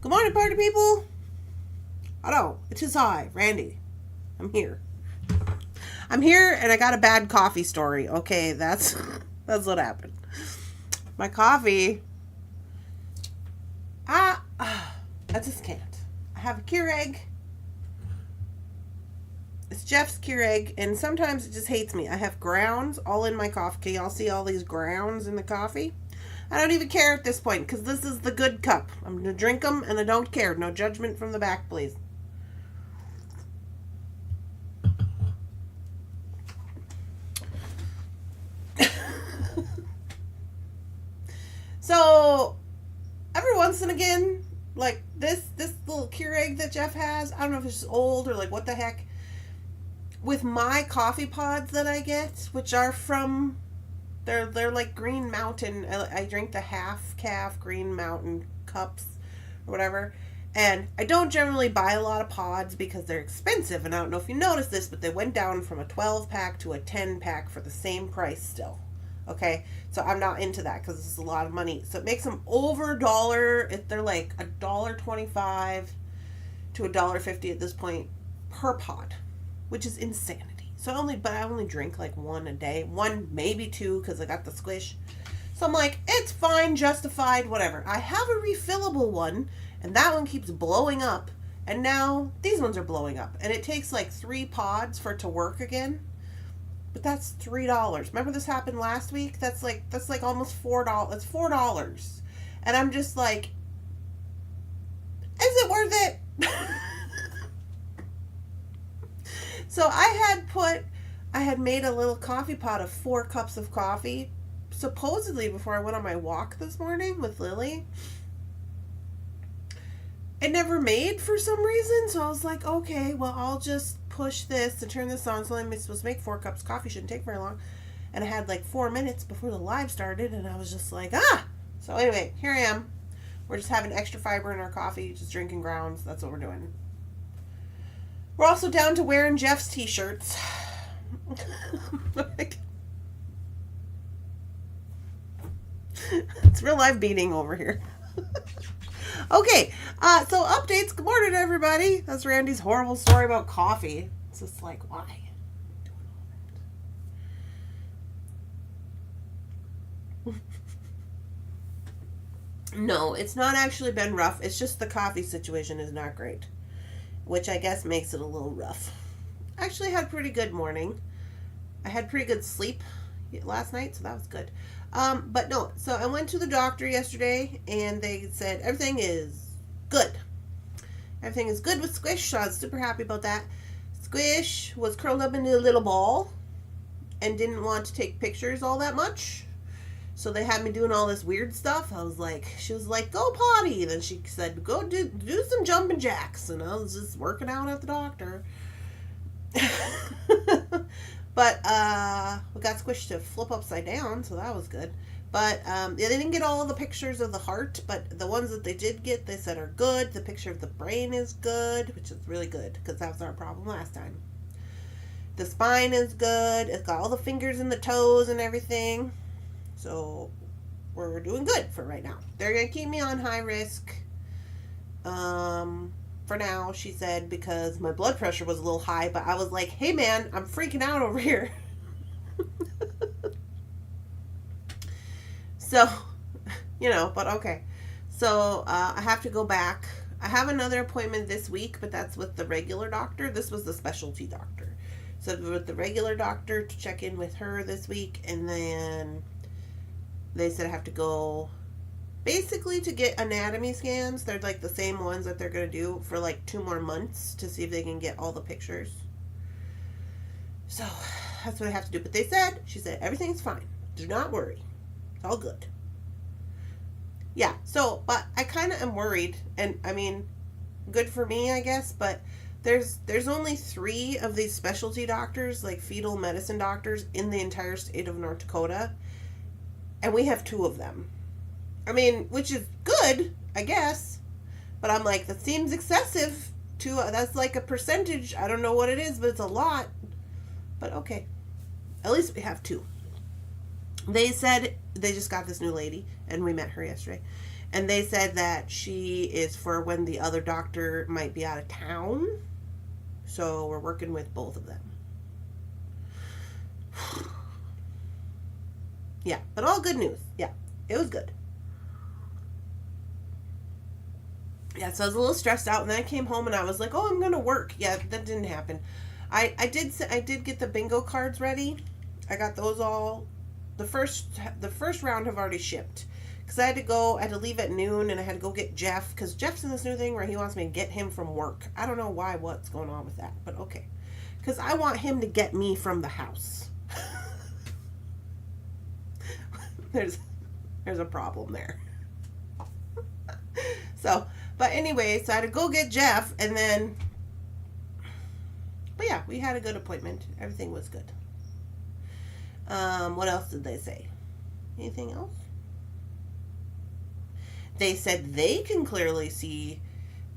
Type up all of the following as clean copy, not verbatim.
Good morning, party people. Hello, it is I, Randy. I'm here. I'm here, and I got a bad coffee story. Okay, that's what happened. My coffee. I just can't. I have a Keurig. It's Jeff's Keurig, and sometimes it just hates me. I have grounds all in my coffee. Can y'all see all these grounds in the coffee? I don't even care at this point, because this is the good cup. I'm going to drink them, and I don't care. No judgment from the back, please. So, every once and again, like this little Keurig that Jeff has, I don't know if it's just old or like what the heck, with my coffee pods that I get, which are from, they're like Green Mountain. I drink the half calf Green Mountain cups or whatever, and I don't generally buy a lot of pods because they're expensive, and I don't know if you noticed this, but they went down from a 12 pack to a 10 pack for the same price still. Okay, so I'm not into that because this is a lot of money. So it makes them over $1. If they're like $1.25 to $1.50 at this point per pod, which is insanity. So I only drink like one a day, one maybe two because I got the squish. So I'm like, it's fine, justified, whatever. I have a refillable one, and that one keeps blowing up. And now these ones are blowing up, and it takes like 3 pods for it to work again. But that's $3. Remember this happened last week? That's like almost $4. It's $4. And I'm just like, is it worth it? So I had made a little coffee pot of 4 cups of coffee, supposedly before I went on my walk this morning with Lily. It never made for some reason, so I was like, okay, well, I'll just push this and turn this on. So I'm supposed to make 4 cups of coffee. Shouldn't take very long. And I had like 4 minutes before the live started, and I was just like, So anyway, here I am. We're just having extra fiber in our coffee, just drinking grounds. That's what we're doing. We're also down to wearing Jeff's t-shirts. It's real live beading over here. Okay, so updates. Good morning, everybody. That's Randy's horrible story about coffee. It's just like, why? No, it's not actually been rough. It's just the coffee situation is not great, which I guess makes it a little rough. I actually had a pretty good morning. I had pretty good sleep last night, so that was good. But no, so I went to the doctor yesterday, and they said everything is good. Everything is good with Squish, so I was super happy about that. Squish was curled up into a little ball and didn't want to take pictures all that much. So they had me doing all this weird stuff. She was like, go potty. Then she said, go do some jumping jacks. And I was just working out at the doctor. But we got Squish to flip upside down, so that was good. But they didn't get all the pictures of the heart, but the ones that they did get, they said are good. The picture of the brain is good, which is really good, because that was our problem last time. The spine is good. It's got all the fingers and the toes and everything. So we're doing good for right now. They're going to keep me on high risk for now, she said, because my blood pressure was a little high, but I was like, hey man, I'm freaking out over here. So, but okay. So, I have to go back. I have another appointment this week, but that's with the regular doctor. This was the specialty doctor. So, with the regular doctor to check in with her this week, and then they said I have to go basically to get anatomy scans. They're like the same ones that they're going to do for like 2 more months to see if they can get all the pictures. So that's what I have to do. But she said, everything's fine. Do not worry. It's all good. Yeah, so, but I kind of am worried. And I mean, good for me, I guess. But there's only 3 of these specialty doctors, like fetal medicine doctors, in the entire state of North Dakota. And we have 2 of them. I mean, which is good, I guess. But I'm like, that seems excessive. That's like a percentage. I don't know what it is, but it's a lot. But okay. At least we have 2. They said they just got this new lady, and we met her yesterday. And they said that she is for when the other doctor might be out of town. So we're working with both of them. Yeah, but all good news. Yeah, it was good. Yeah, so I was a little stressed out, and then I came home and I was like, "Oh, I'm gonna work." Yeah, that didn't happen. I did get the bingo cards ready. I got those all. The first round have already shipped because I had to leave at noon, and I had to go get Jeff because Jeff's in this new thing where he wants me to get him from work. I don't know what's going on with that, but okay, because I want him to get me from the house. there's a problem there. So, but anyway, so I had to go get Jeff, and then, but yeah, we had a good appointment. Everything was good. What else did they say? Anything else? They said they can clearly see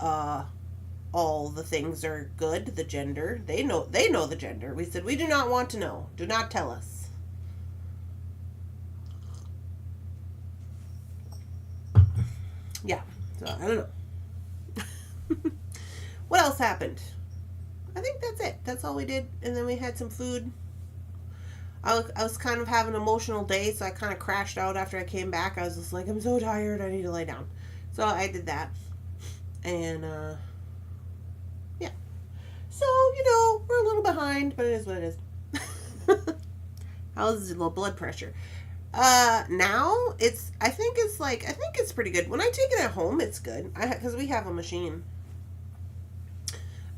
all the things are good, the gender. They know the gender. We said we do not want to know. Do not tell us. Yeah. So I don't know. What else happened? I think that's it. That's all we did. And then we had some food. I was kind of having an emotional day, so I kind of crashed out after I came back. I was just like, I'm so tired, I need to lay down. So I did that. And, yeah. So, we're a little behind, but it is what it is. How's the blood pressure? Now, I think it's pretty good. When I take it at home, it's good. Because we have a machine.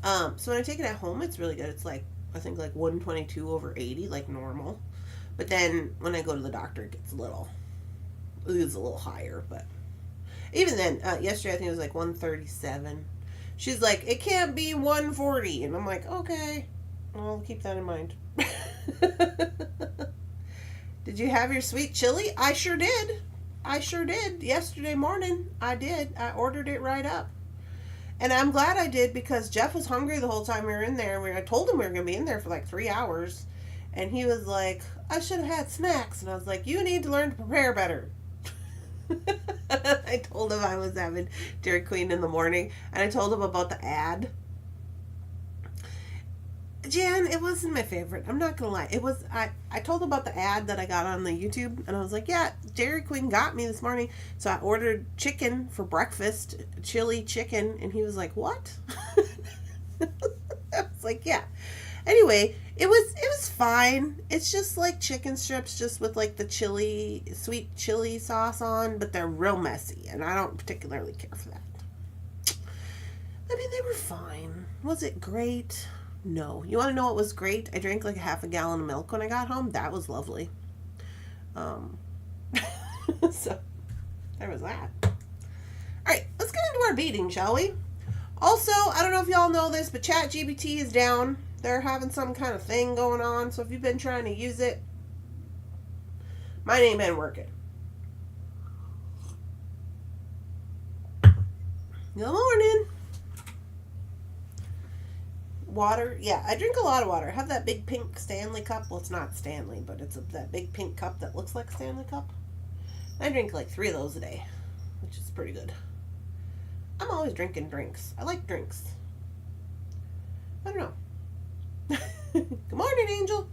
So when I take it at home, it's really good. It's I think 122/80, like normal. But then when I go to the doctor, it's a little higher. But even then, yesterday I think it was 137. She's like, it can't be 140. And I'm like, okay, I'll keep that in mind. Did you have your sweet chili? I sure did. Yesterday morning, I did. I ordered it right up. And I'm glad I did because Jeff was hungry the whole time we were in there. I told him we were going to be in there for 3 hours. And he was like, I should have had snacks. And I was like, you need to learn to prepare better. I told him I was having Dairy Queen in the morning. And I told him about the ad. Jan, it wasn't my favorite. I'm not going to lie. It was, I told him about the ad that I got on the YouTube. And I was like, yeah, Dairy Queen got me this morning. So I ordered chicken for breakfast, chili chicken. And he was like, what? I was like, yeah. Anyway, it was fine. It's just like chicken strips just with the sweet chili sauce on. But they're real messy. And I don't particularly care for that. I mean, they were fine. Was it great? No. You want to know what was great? I drank a half a gallon of milk when I got home. That was lovely. So, there was that. Alright, let's get into our beading, shall we? Also, I don't know if y'all know this, but ChatGPT is down. They're having some kind of thing going on, so if you've been trying to use it, mine ain't been working. Good morning. Water, yeah, I drink a lot of water. I have that big pink Stanley cup. Well, it's not Stanley, but it's that big pink cup that looks like a Stanley cup. I drink 3 of those a day, which is pretty good. I'm always drinking drinks. I like drinks. I don't know. Good morning, Angel.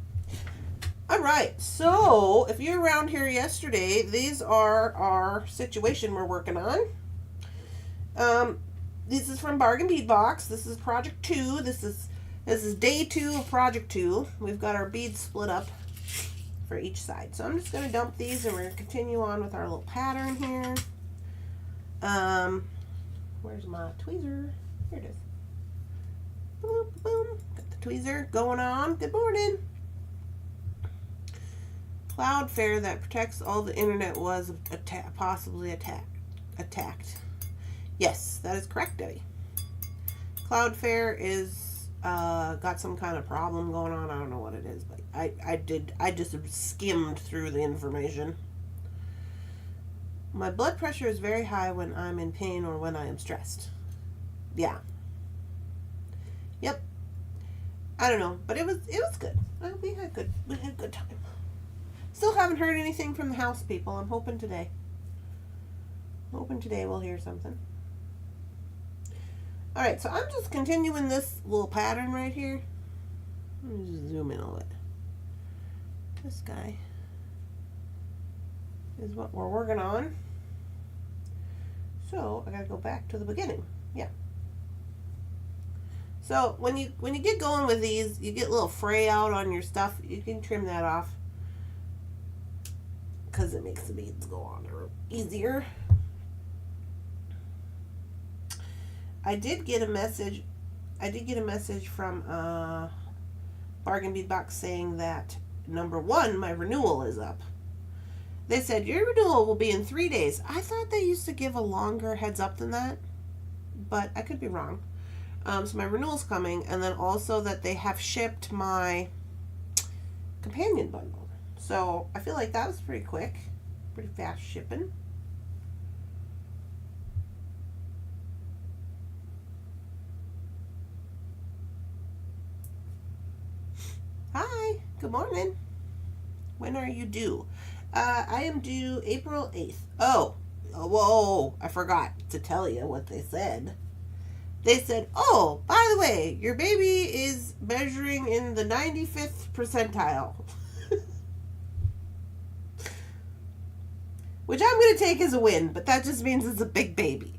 All right, so if you're around here yesterday, these are our situation we're working on. This is from Bargain Bead Box. This is Project 2. This is day 2 of Project 2. We've got our beads split up for each side. So I'm just going to dump these and we're going to continue on with our little pattern here. Where's my tweezer? Here it is. Boom, boom. Got the tweezer going on. Good morning. Cloudflare that protects all the internet was possibly attacked. Yes, that is correct, Debbie. Cloudflare is got some kind of problem going on. I don't know what it is, but I just skimmed through the information. My blood pressure is very high when I'm in pain or when I am stressed. Yeah. Yep. I don't know, but it was good. We had good time. Still haven't heard anything from the house people. I'm hoping today. Hoping today we'll hear something. Alright, so I'm just continuing this little pattern right here. Let me just zoom in a little bit. This guy is what we're working on. So I gotta go back to the beginning. Yeah. So when you get going with these, you get a little fray out on your stuff. You can trim that off because it makes the beads go on easier. I did get a message from Bargain Bead Box saying that number 1, my renewal is up. They said your renewal will be in 3 days. I thought they used to give a longer heads up than that, but I could be wrong. So my renewal's coming, and then also that they have shipped my companion bundle. So I feel like that was pretty quick, pretty fast shipping. Hi, good morning. When are you due? I am due April 8th. Oh, whoa, I forgot to tell you what they said. They said, oh, by the way, your baby is measuring in the 95th percentile. Which I'm going to take as a win, but that just means it's a big baby.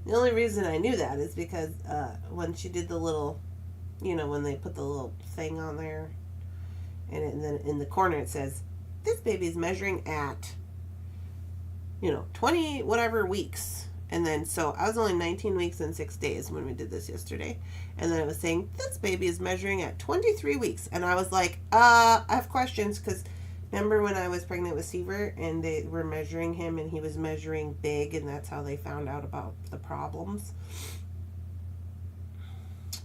The only reason I knew that is because when she did the little, when they put the little thing on there, and then in the corner it says, this baby's measuring at, 20 whatever weeks. And then, so I was only 19 weeks and 6 days when we did this yesterday. And then it was saying, this baby is measuring at 23 weeks. And I was like, I have questions, because remember when I was pregnant with Seaver and they were measuring him and he was measuring big, and that's how they found out about the problems.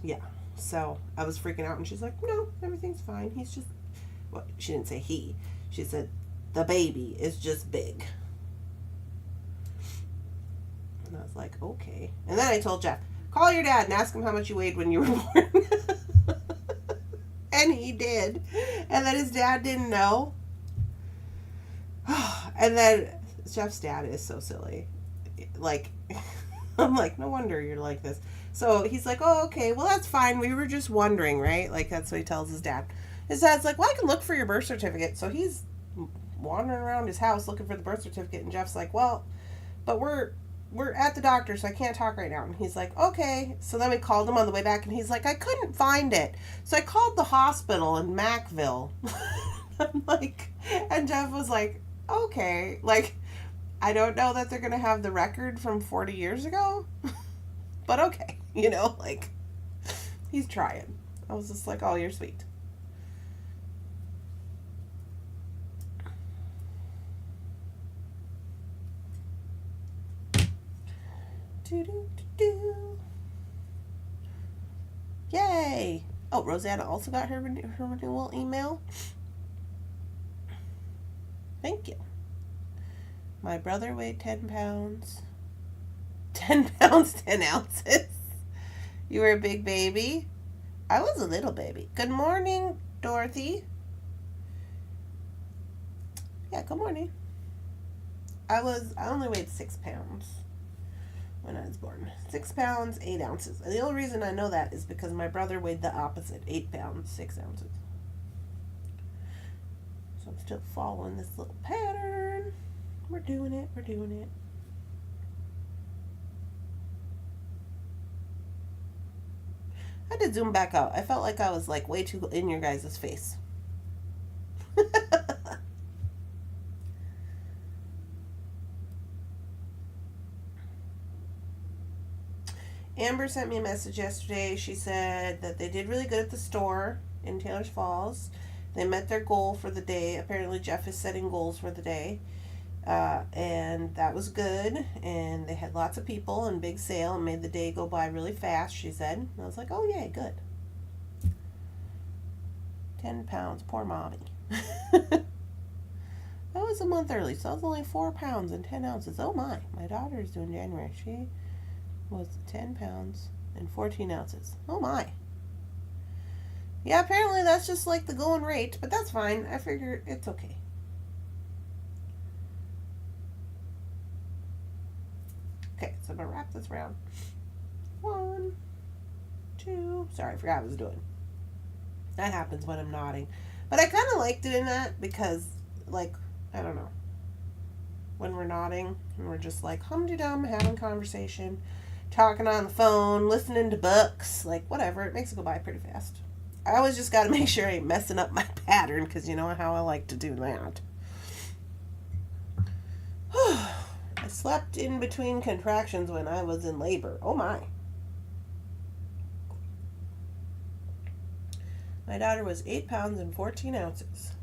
Yeah. So I was freaking out, and she's like, no, everything's fine. He's just, well, she didn't say he. She said, the baby is just big. And I was like, okay. And then I told Jeff, call your dad and ask him how much you weighed when you were born. And he did. And then his dad didn't know. And then Jeff's dad is so silly. Like, I'm like, no wonder you're like this. So he's like, oh, okay, well, that's fine. We were just wondering, right? Like, that's what he tells his dad. His dad's like, well, I can look for your birth certificate. So he's wandering around his house looking for the birth certificate. And Jeff's like, well, but we're at the doctor, so I can't talk right now. And he's like, okay. So then we called him on the way back, and he's like, I couldn't find it. So I called the hospital in Macville. I'm like, and Jeff was like, okay. Like, I don't know that they're going to have the record from 40 years ago, but okay. Like, he's trying. I was just like, oh, you're sweet. Yay! Oh, Rosanna also got her renewal email. Thank you. My brother weighed 10 pounds. 10 pounds, 10 ounces. You were a big baby. I was a little baby. Good morning, Dorothy. Yeah, good morning. I only weighed 6 pounds when I was born. 6 pounds, 8 ounces. And the only reason I know that is because my brother weighed the opposite, 8 pounds, 6 ounces. So I'm still following this little pattern. We're doing it. I had to zoom back out. I felt like I was like way too in your guys' face. Amber sent me a message yesterday. She said that they did really good at the store in Taylor's Falls. They met their goal for the day. Apparently Jeff is setting goals for the day. And that was good. And they had lots of people and big sale and made the day go by really fast, she said. And I was like, oh, yay, good. 10 pounds. Poor mommy. That was a month early, so I was only 4 pounds and 10 ounces. Oh, my. My daughter's doing January. She was 10 pounds and 14 ounces. Oh, my. Yeah, apparently that's just like the going rate, but that's fine. I figure it's okay. Okay, so I'm gonna wrap this around. 1, 2. Sorry, I forgot what I was doing. That happens when I'm nodding. But I kind of like doing that because, like, I don't know. When we're nodding and we're just like hum-de-dum, having conversation, talking on the phone, listening to books, like whatever, it makes it go by pretty fast. I always just got to make sure I ain't messing up my pattern because you know how I like to do that. I slept in between contractions when I was in labor. Oh my. My daughter was 8 pounds and 14 ounces.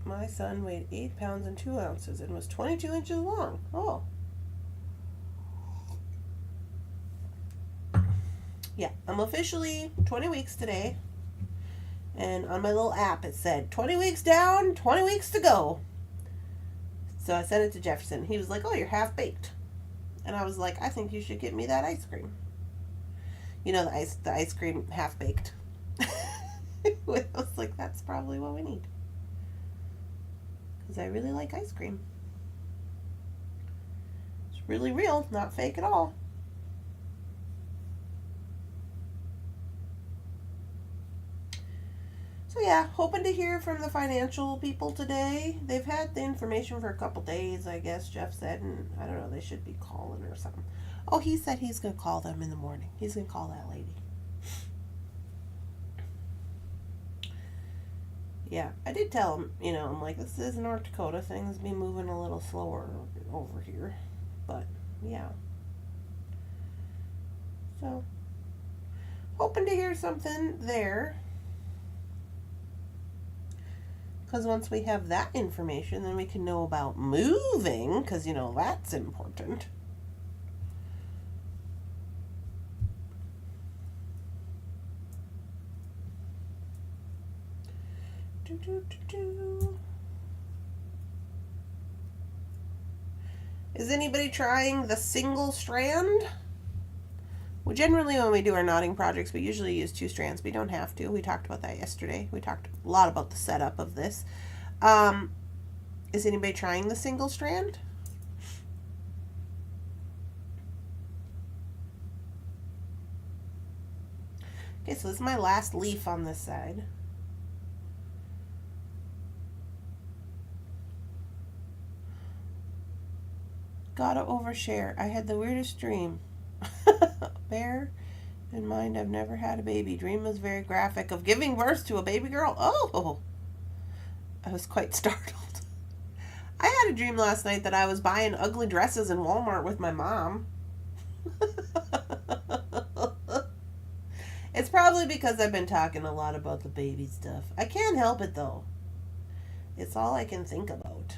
My son weighed 8 pounds and 2 ounces and was 22 inches long. Oh. Yeah, I'm officially 20 weeks today. And on my little app it said 20 weeks down, 20 weeks to go. So I sent it to Jefferson. He was like, oh, you're half baked. And I was like, I think you should get me that ice cream. You know, the ice cream half baked. I was like, that's probably what we need. Because I really like ice cream. It's really real, not fake at all. So yeah, hoping to hear from the financial people today. They've had the information for a couple days, I guess Jeff said, and I don't know, they should be calling or something. Oh, he said he's going to call them in the morning. He's going to call that lady. Yeah, I did tell him, you know, I'm like, this is North Dakota. Things be moving a little slower over here. But, yeah. So, hoping to hear something there. Because once we have that information, then we can know about moving, because, you know, that's important. Is anybody trying the single strand? Well, generally when we do our knotting projects, we usually use 2 strands. We don't have to. We talked about that yesterday. We talked a lot about the setup of this. Is anybody trying the single strand? Okay, so this is my last leaf on this side. Gotta overshare. I had the weirdest dream. Bear in mind, I've never had a baby. Dream was very graphic of giving birth to a baby girl. Oh, I was quite startled. I had a dream last night that I was buying ugly dresses in Walmart with my mom. It's probably because I've been talking a lot about the baby stuff. I can't help it though. It's all I can think about.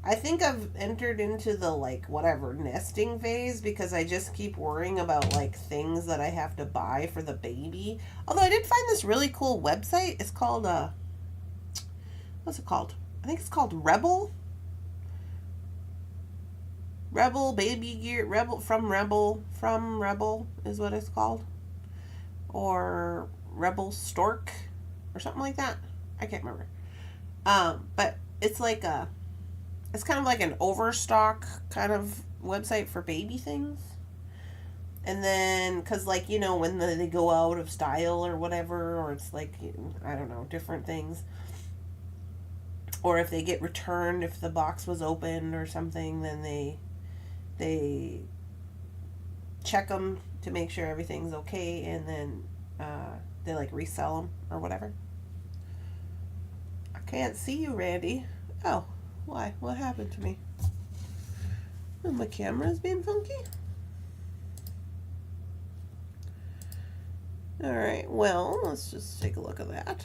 I think I've entered into the, like, whatever, nesting phase because I just keep worrying about, like, things that I have to buy for the baby. Although I did find this really cool website. It's called, what's it called? I think it's called Rebel. Rebel Baby Gear, From Rebel is what it's called. Or Rebel Stork or something like that. I can't remember. But it's like it's kind of like an overstock kind of website for baby things. And then, because, like, you know, when they go out of style or whatever, or it's like, I don't know, different things. Or if they get returned, if the box was opened or something, then they check them to make sure everything's okay, and then they, like, resell them or whatever. I can't see you, Randy. Oh. Why? What happened to me? Oh, my camera's being funky? Alright, well, let's just take a look at that.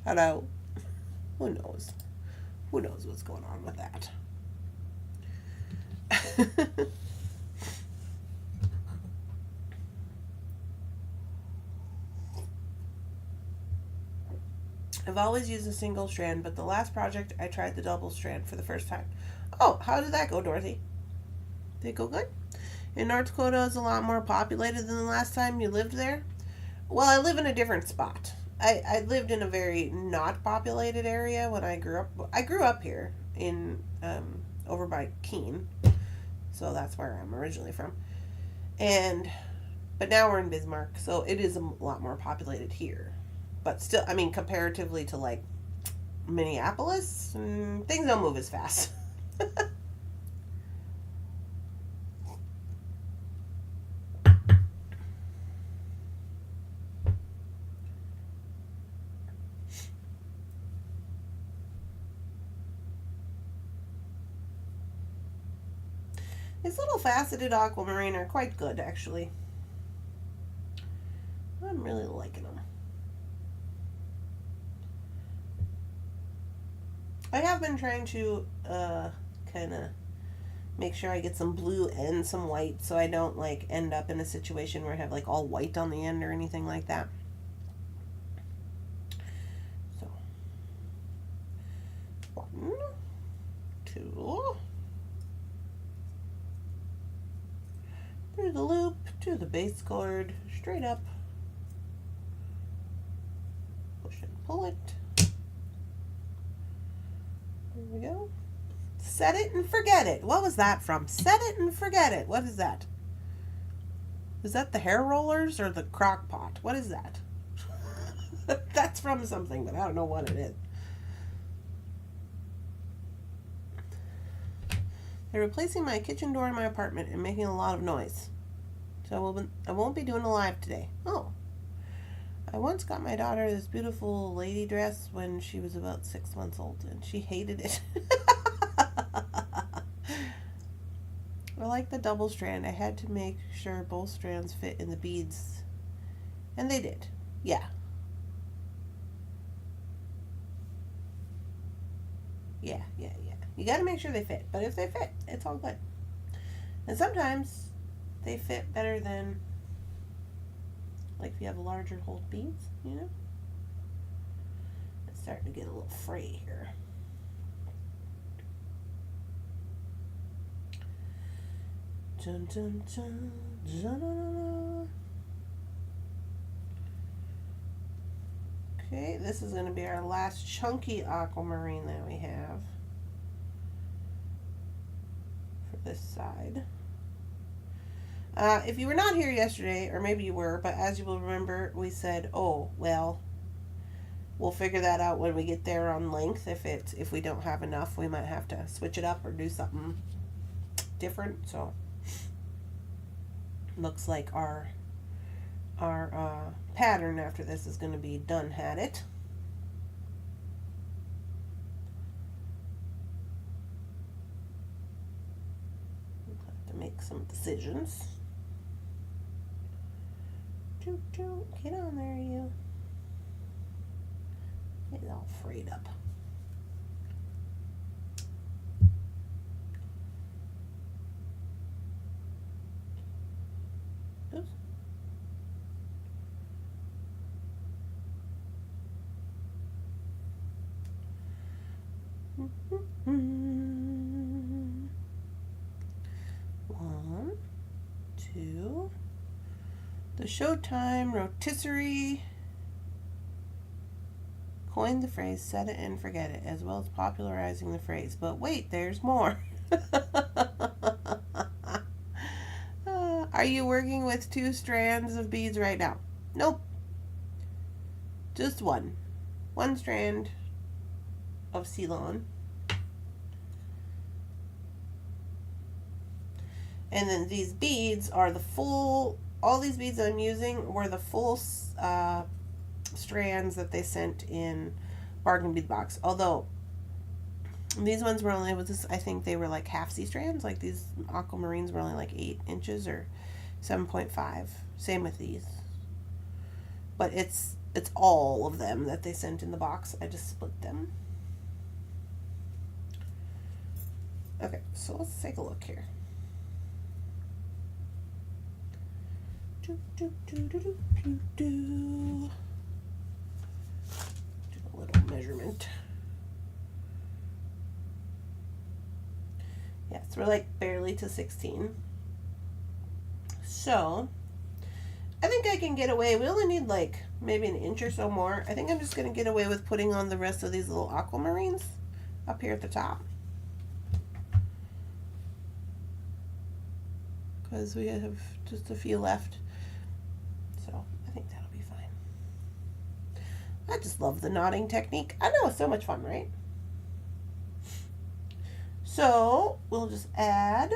Hello. Who knows? Who knows what's going on with that? I've always used a single strand, but the last project I tried the double strand for the first time. Oh, how did that go, Dorothy? Did it go good? And North Dakota is a lot more populated than the last time you lived there? Well, I live in a different spot. I lived in a very not populated area when I grew up. I grew up here in over by Keene, so that's where I'm originally from. But now we're in Bismarck, so it is a lot more populated here. But still, I mean, comparatively to like Minneapolis, things don't move as fast. These little faceted aquamarine are quite good, actually. I'm really liking them. I have been trying to kind of make sure I get some blue and some white so I don't like end up in a situation where I have like all white on the end or anything like that. So 1, 2, through the loop to the base cord, straight up, push and pull it. There we go. Set it and forget it. What was that from? Set it and forget it. What is that? Is that the hair rollers or the crock pot? What is that? That's from something, but I don't know what it is. They're replacing my kitchen door in my apartment and making a lot of noise. So I won't be doing a live today. Oh. I once got my daughter this beautiful lady dress when she was about 6 months old, and she hated it. I like the double strand. I had to make sure both strands fit in the beads. And they did. Yeah. Yeah. You gotta make sure they fit. But if they fit, it's all good. And sometimes they fit better than, like if you have larger hold beads, you know? It's starting to get a little fray here. Dun, dun, dun, dun, dun. Okay, this is going to be our last chunky aquamarine that we have for this side. If you were not here yesterday, or maybe you were, but as you will remember, we said, oh, well, we'll figure that out when we get there on length. If we don't have enough, we might have to switch it up or do something different. So looks like our pattern after this is going to be done had it. We'll have to make some decisions. Get on there, you. Get all frayed up. Oops. One, two. The Showtime rotisserie coined the phrase set it and forget it, as well as popularizing the phrase. But wait, there's more. Are you working with 2 strands of beads right now? Nope. Just one. One strand of Ceylon. And then these beads are the full, all these beads I'm using were the full strands that they sent in Bargain Bead Box. Although these ones were only, I think they were like half C strands. Like these aquamarines were only like 8 inches or 7.5. Same with these. But it's all of them that they sent in the box. I just split them. Okay, so let's take a look here. Do a little measurement. Yes, we're like barely to 16. So, I think I can get away. We only need like maybe an inch or so more. I think I'm just going to get away with putting on the rest of these little aquamarines up here at the top. Because we have just a few left. So, I think that'll be fine. I just love the knotting technique. I know, it's so much fun, right? So, we'll just add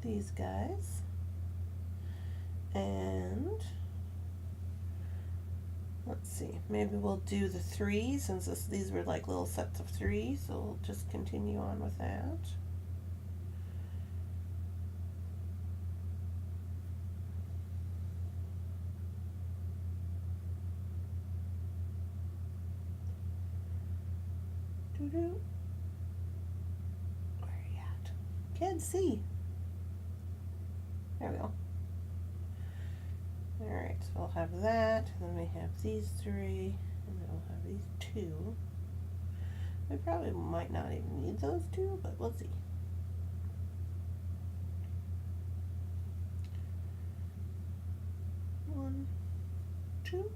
these guys. And let's see, maybe we'll do the 3 since these were like little sets of 3, so we'll just continue on with that. Doo-doo. Where are you at? Can't see. There we go. Alright, so we'll have that, and then we have these 3, and then we'll have these 2. We probably might not even need those 2, but we'll see. One, 2.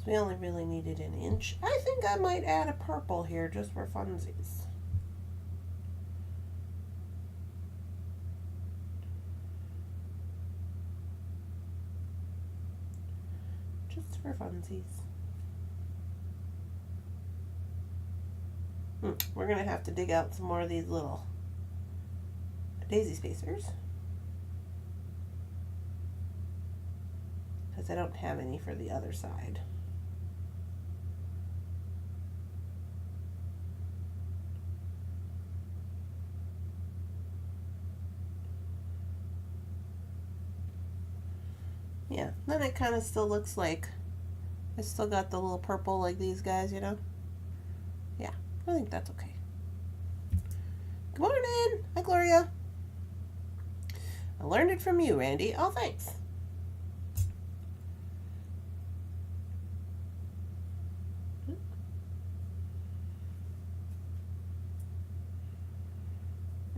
We only really needed an inch. I think I might add a purple here just for funsies. Just for funsies. We're going to have to dig out some more of these little daisy spacers. Because I don't have any for the other side. Yeah, then it kind of still looks like it's still got the little purple like these guys, you know? Yeah, I think that's okay. Good morning! Hi, Gloria. I learned it from you, Randy. Oh, thanks.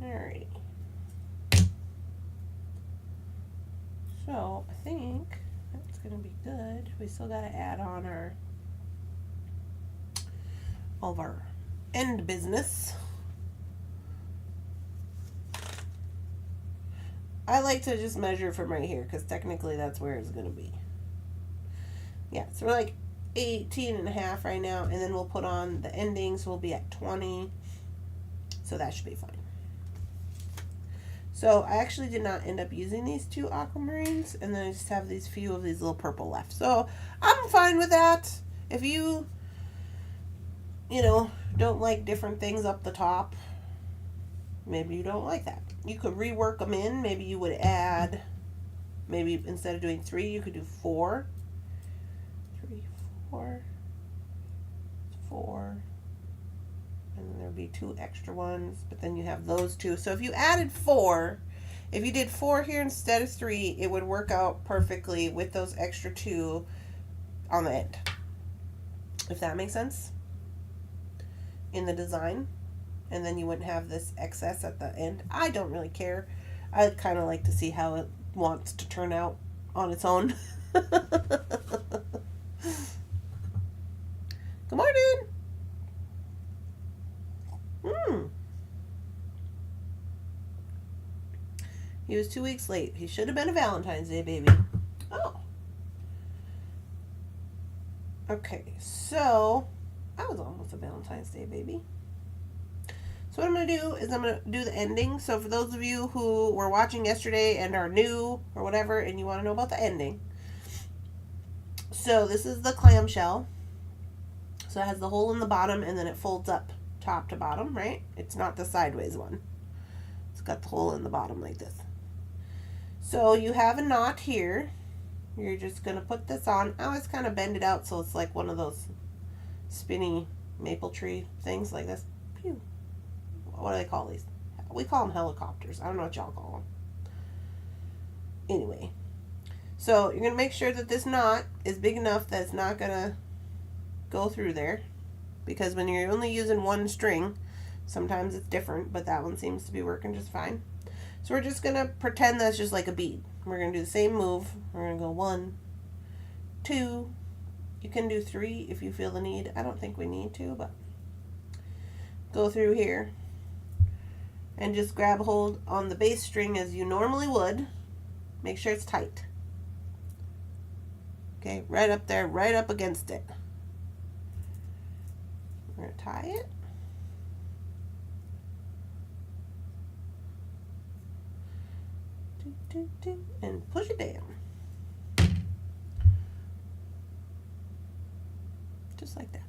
Alrighty. So, I think that's going to be good. We still got to add on all of our end business. I like to just measure from right here because technically that's where it's going to be. Yeah, so we're like 18.5 right now, and then we'll put on the endings. We'll be at 20, so that should be fine. So I actually did not end up using these 2 aquamarines, and then I just have these few of these little purple left. So I'm fine with that. If you know, don't like different things up the top, maybe you don't like that. You could rework them in. Maybe you would add, maybe instead of doing 3, you could do 4. 3, 4, 4. And then there'll be 2 extra ones, but then you have those 2. So if you added 4, if you did 4 here instead of 3, it would work out perfectly with those extra 2 on the end. If that makes sense? In the design. And then you wouldn't have this excess at the end. I don't really care. I kind of like to see how it wants to turn out on its own. Good morning! He was 2 weeks late. He should have been a Valentine's Day baby. Oh. Okay, so I was almost a Valentine's Day baby. So what I'm going to do is I'm going to do the ending. So for those of you who were watching yesterday and are new or whatever and you want to know about the ending. So this is the clamshell. So it has the hole in the bottom and then it folds up top to bottom, right? It's not the sideways one. It's got the hole in the bottom like this. So you have a knot here. You're just going to put this on. I always kind of bend it out so it's like one of those spinny maple tree things like this. Pew. What do they call these? We call them helicopters. I don't know what y'all call them. Anyway, so you're going to make sure that this knot is big enough that it's not going to go through there. Because when you're only using one string, sometimes it's different, but that one seems to be working just fine. So we're just going to pretend that's just like a bead. We're going to do the same move. We're going to go 1, 2. You can do 3 if you feel the need. I don't think we need to, but go through here and just grab hold on the base string as you normally would. Make sure it's tight. Okay, right up there, right up against it. We're going to tie it. And push it down. Just like that.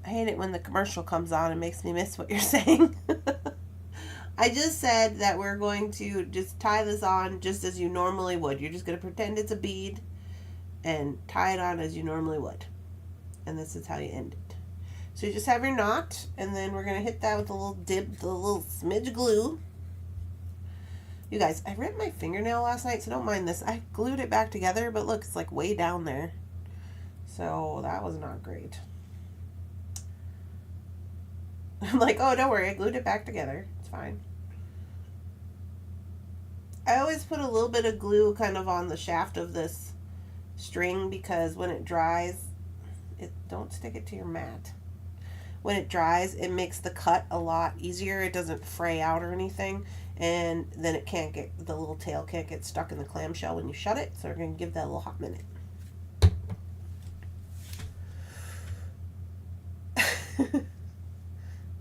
I hate it when the commercial comes on and makes me miss what you're saying. I just said that we're going to just tie this on just as you normally would. You're just going to pretend it's a bead and tie it on as you normally would. And this is how you end it. So you just have your knot, and then we're going to hit that with a little dip, the little smidge glue. You guys, I ripped my fingernail last night, so don't mind this. I glued it back together, but look, it's like way down there. So that was not great. I'm like, oh, don't worry, I glued it back together. It's fine. I always put a little bit of glue kind of on the shaft of this string because when it dries, don't stick it to your mat. When it dries, it makes the cut a lot easier. It doesn't fray out or anything. And then it can't get, the little tail can't get stuck in the clamshell when you shut it. So we're going to give that a little hot minute.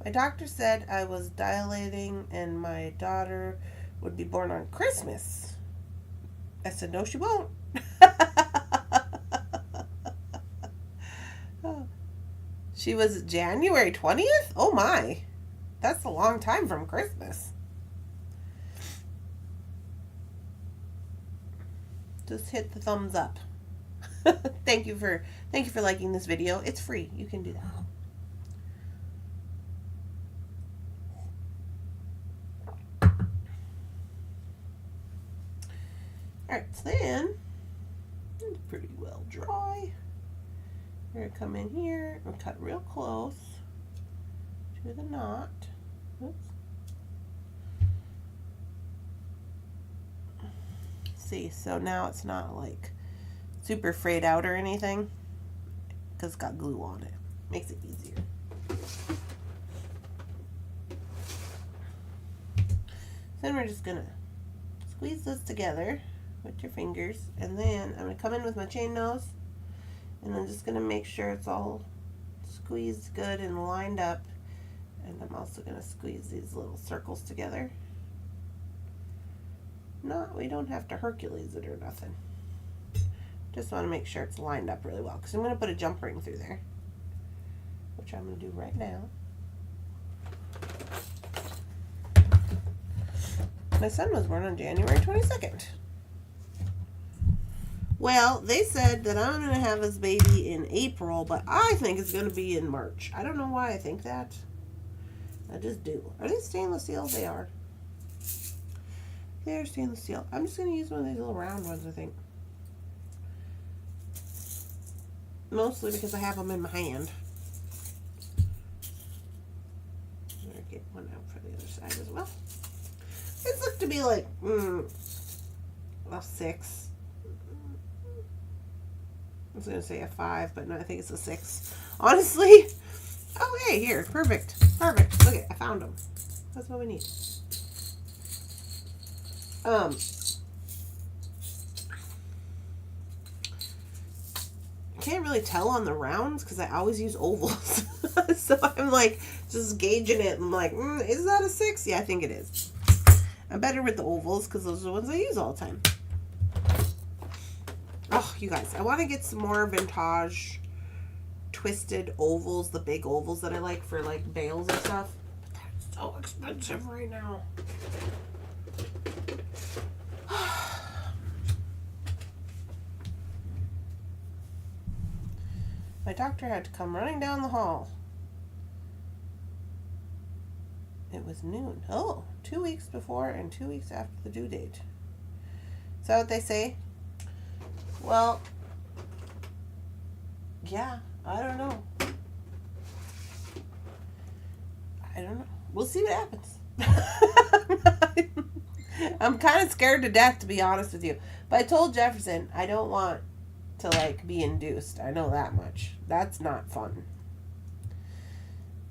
My doctor said I was dilating and my daughter would be born on Christmas. I said, no, she won't. She was January 20th? Oh my. That's a long time from Christmas. Just hit the thumbs up. Thank you for liking this video. It's free. You can do that. Alright, so then it's pretty well dry. We're going to come in here and cut real close to the knot. Oops. See, so now it's not like super frayed out or anything because it's got glue on it. Makes it easier. Then we're just going to squeeze this together with your fingers, and then I'm going to come in with my chain nose, and I'm just going to make sure it's all squeezed good and lined up, and I'm also going to squeeze these little circles together. We don't have to Hercules it or nothing. Just want to make sure it's lined up really well, because I'm going to put a jump ring through there, which I'm going to do right now. My son was born on January 22nd. Well, they said that I'm going to have this baby in April, but I think it's going to be in March. I don't know why I think that. I just do. Are they stainless steel? They are. They're stainless steel. I'm just going to use one of these little round ones, I think. Mostly because I have them in my hand. I'm going to get one out for the other side as well. This looks to be like, a 6. I was going to say a 5, but no, I think it's a 6. Honestly. Oh, hey, here. Perfect. Perfect. Look at it. I found them. That's what we need. Can't really tell on the rounds because I always use ovals. So I'm like just gauging it. I'm like, is that a 6? Yeah, I think it is. I'm better with the ovals because those are the ones I use all the time. Oh, you guys, I want to get some more vintage twisted ovals, the big ovals that I like for like bales and stuff. But that's so expensive right now. My doctor had to come running down the hall. It was noon. Oh, 2 weeks before and 2 weeks after the due date. Is that what they say? Well, yeah, I don't know. We'll see what happens. I'm kind of scared to death, to be honest with you. But I told Jefferson I don't want to, like, be induced. I know that much. That's not fun.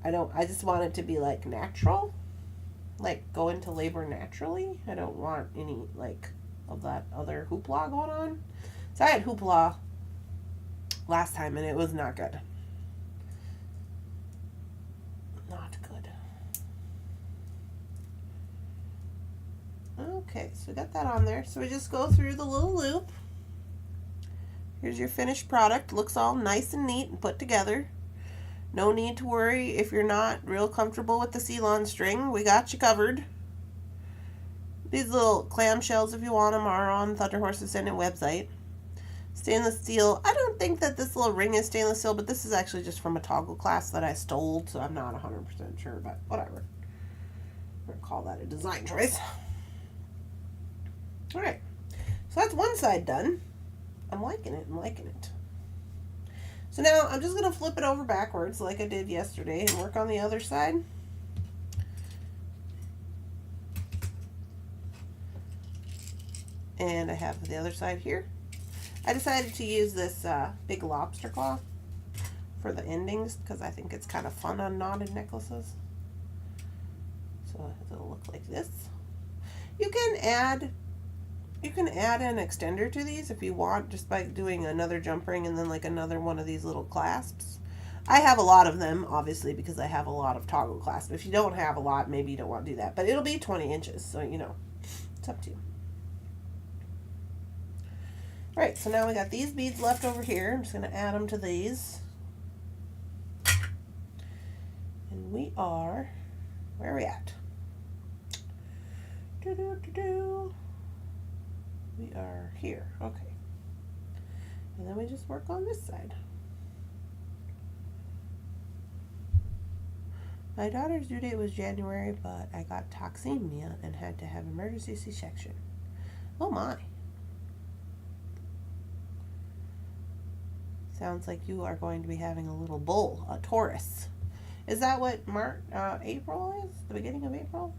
I just want it to be, like, natural. Like, go into labor naturally. I don't want any, like, of that other hoopla going on. So I had hoopla last time, and it was not good. Not good. Okay, so we got that on there. So we just go through the little loop. Here's your finished product. Looks all nice and neat and put together. No need to worry if you're not real comfortable with the Ceylon string. We got you covered. These little clamshells, if you want them, are on Thunderhorse Descendant website. Stainless steel. I don't think that this little ring is stainless steel, but this is actually just from a toggle class that I stole, so I'm not 100% sure, but whatever. We're going to call that a design choice. Alright, so that's one side done. I'm liking it. So now I'm just going to flip it over backwards like I did yesterday and work on the other side. And I have the other side here. I decided to use this big lobster claw for the endings because I think it's kind of fun on knotted necklaces. So it'll look like this. You can add an extender to these if you want, just by doing another jump ring and then like another one of these little clasps. I have a lot of them, obviously, because I have a lot of toggle clasps. If you don't have a lot, maybe you don't want to do that. But it'll be 20 inches, so you know, it's up to you. Alright, so now we got these beads left over here. I'm just going to add them to these. And we are, where are we at? We are here. Okay. And then we just work on this side. My daughter's due date was January, but I got toxemia and had to have emergency C-section. Oh my. Sounds like you are going to be having a little bull, a Taurus. Is that what April is? The beginning of April?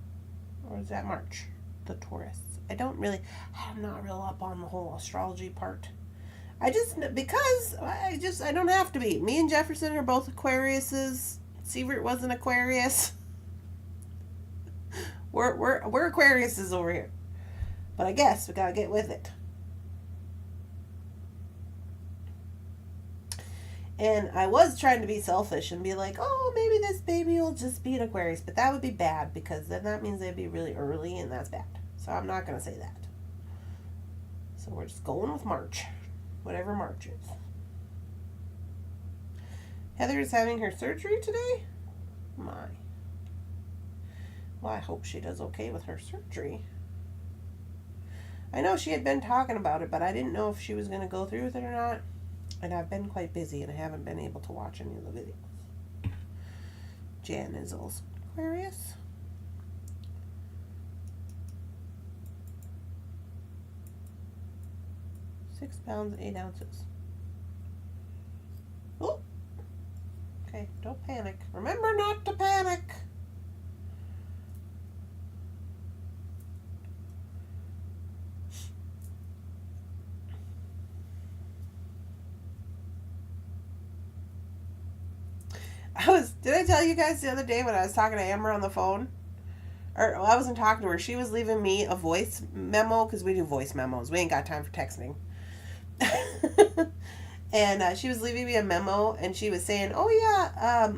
Or is that March? The Taurus. I'm not real up on the whole astrology part. I don't have to be. Me and Jefferson are both Aquariuses. Sievert was an Aquarius. We're Aquariuses over here. But I guess we gotta get with it. And I was trying to be selfish and be like, oh, maybe this baby will just be an Aquarius. But that would be bad because then that means they'd be really early and that's bad. So I'm not going to say that. So we're just going with March. Whatever March is. Heather is having her surgery today? My. Well, I hope she does okay with her surgery. I know she had been talking about it, but I didn't know if she was going to go through with it or not. And I've been quite busy and I haven't been able to watch any of the videos. Jan is also Aquarius. £6 and 8 ounces. Oh! Okay, don't panic. Remember not to panic! Did I tell you guys the other day when I was talking to Amber on the phone? Or I wasn't talking to her. She was leaving me a voice memo because we do voice memos. We ain't got time for texting. And she was leaving me a memo and she was saying, oh yeah,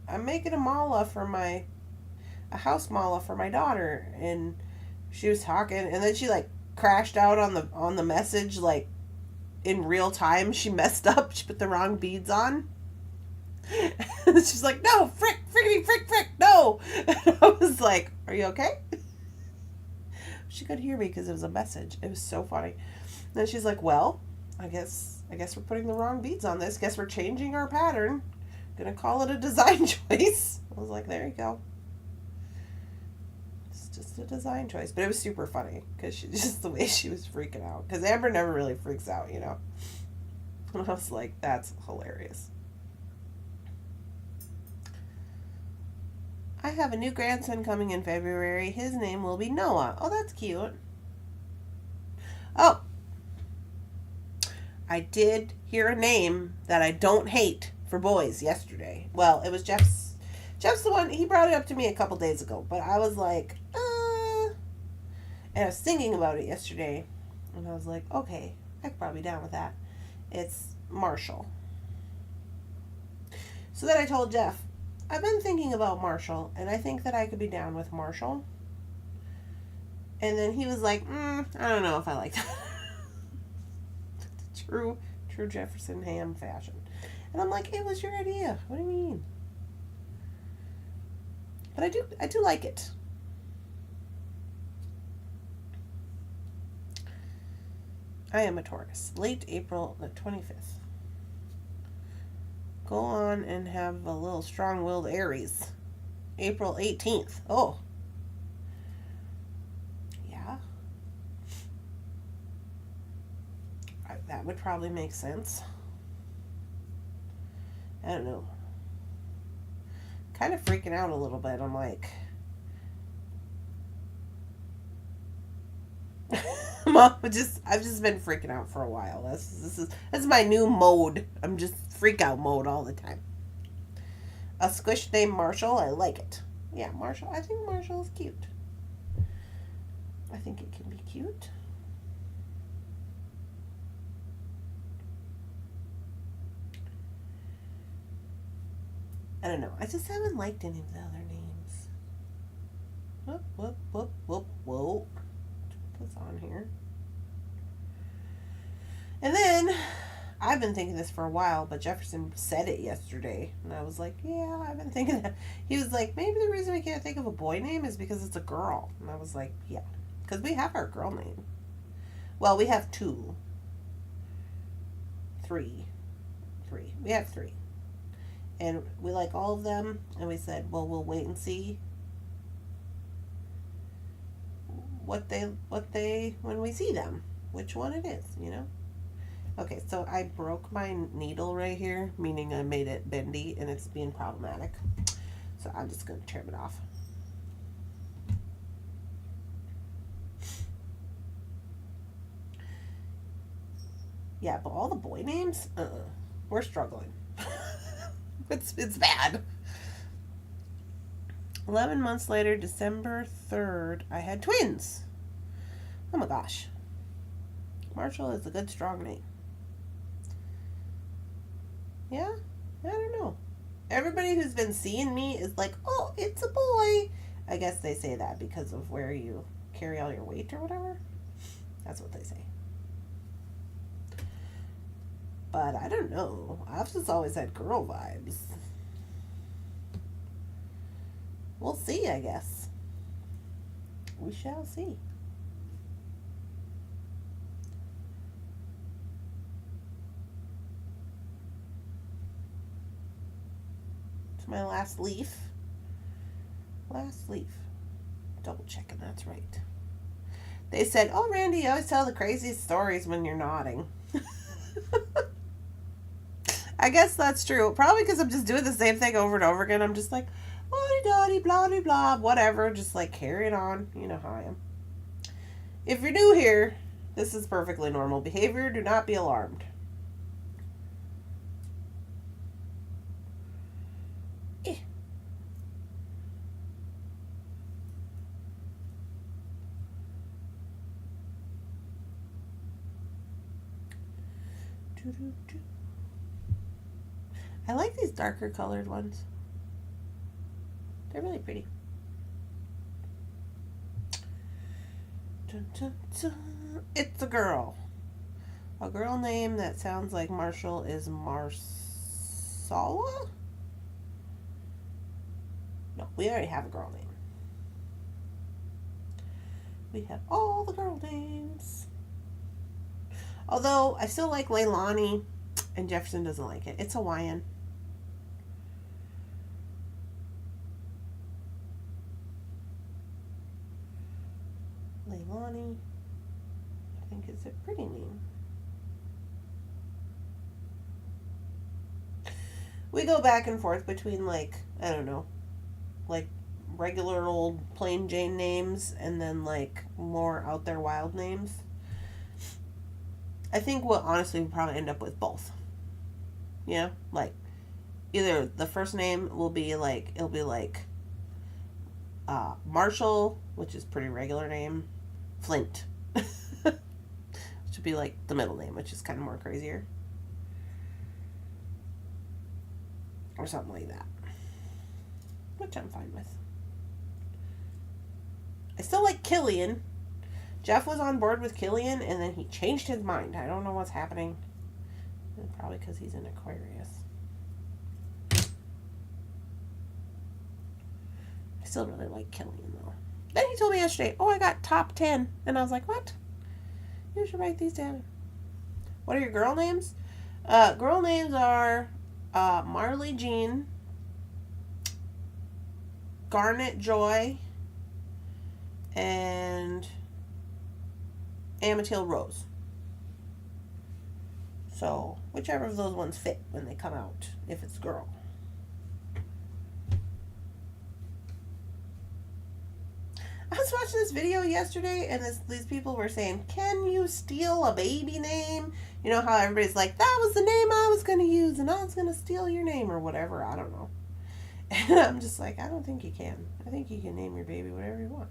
I'm making a house mala for my daughter. And she was talking and then she like crashed out on the message like in real time. She messed up. She put the wrong beads on. She's like, no, frick, no. And I was like, are you okay? She could hear me because it was a message. It was so funny. And then she's like, well, I guess I guess we're putting the wrong beads on this. Guess we're changing our pattern. Gonna call it a design choice. I was like, there you go. It's just a design choice. But it was super funny because just the way she was freaking out. Because Amber never really freaks out, you know. And I was like, that's hilarious. I have a new grandson coming in February. His name will be Noah. Oh, that's cute. Oh, I did hear a name that I don't hate for boys yesterday. Well, it was Jeff's the one, he brought it up to me a couple days ago, but I was like, and I was thinking about it yesterday, and I was like, okay, I could probably be down with that. It's Marshall. So then I told Jeff, I've been thinking about Marshall, and I think that I could be down with Marshall. And then he was like, I don't know if I like that. True Jefferson ham fashion. And I'm like, it was your idea. What do you mean? But I do like it. I am a Taurus. Late April the 25th. Go on and have a little strong-willed Aries. April 18th. Oh. Yeah. That would probably make sense. I don't know. Kind of freaking out a little bit. I'm like, Mom, I've just been freaking out for a while. This is my new mode. I'm just freak out mode all the time. A squish named Marshall. I like it. Yeah, Marshall. I think Marshall is cute. I think it can be cute. I don't know. I just haven't liked any of the other names. Whoop. Put this on here. And then, I've been thinking this for a while, but Jefferson said it yesterday. And I was like, yeah, I've been thinking that. He was like, maybe the reason we can't think of a boy name is because it's a girl. And I was like, yeah. Because we have our girl name. Well, we have three. We have three. And we like all of them, and we said, well, we'll wait and see what they when we see them, which one it is, you know? Okay, so I broke my needle right here, meaning I made it bendy, and it's being problematic. So I'm just going to trim it off. Yeah, but all the boy names, we're struggling. It's bad. 11 months later, December 3rd, I had twins. Oh my gosh. Marshall is a good, strong name. Yeah? I don't know. Everybody who's been seeing me is like, oh, it's a boy. I guess they say that because of where you carry all your weight or whatever. That's what they say. But I don't know. I've just always had girl vibes. We'll see, I guess. We shall see. It's my last leaf. Double checking, that's right. They said, oh, Randy, you always tell the craziest stories when you're nodding. I guess that's true. Probably because I'm just doing the same thing over and over again. I'm just like, oh-de-dotty, blah-de-blah, whatever. Just like carrying on. You know how I am. If you're new here, this is perfectly normal behavior. Do not be alarmed. I like these darker colored ones. They're really pretty. Dun, dun, dun. It's a girl. A girl name that sounds like Marshall is Marsala? No, we already have a girl name. We have all the girl names. Although I still like Leilani, and Jefferson doesn't like it. It's Hawaiian. Leilani, I think, is a pretty name. We go back and forth between, like, I don't know, like regular old plain Jane names and then like more out there wild names. I think we'll honestly probably end up with both. You know, like either the first name will be like, it'll be like Marshall, which is pretty regular name, Flint, which would be like the middle name, which is kind of more crazier. Or something like that. Which I'm fine with. I still like Killian. Jeff was on board with Killian, and then he changed his mind. I don't know what's happening. Probably because he's in Aquarius. I still really like Killian, though. Then he told me yesterday, oh, I got top 10. And I was like, what? You should write these down. What are your girl names? Girl names are Marley Jean, Garnet Joy, and Amatil Rose. So, whichever of those ones fit when they come out, if it's girl. I was watching this video yesterday, and these people were saying, can you steal a baby name? You know how everybody's like, that was the name I was going to use, and I was going to steal your name, or whatever. I don't know. And I'm just like, I don't think you can. I think you can name your baby whatever you want.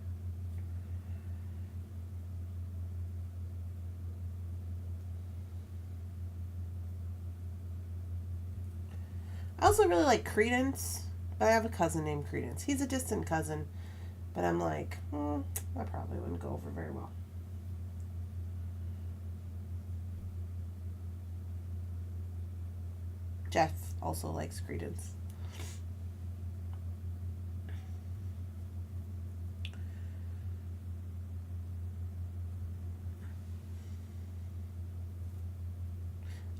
I also really like Credence, but I have a cousin named Credence. He's a distant cousin, but I'm like, that probably wouldn't go over very well. Jeff also likes Credence.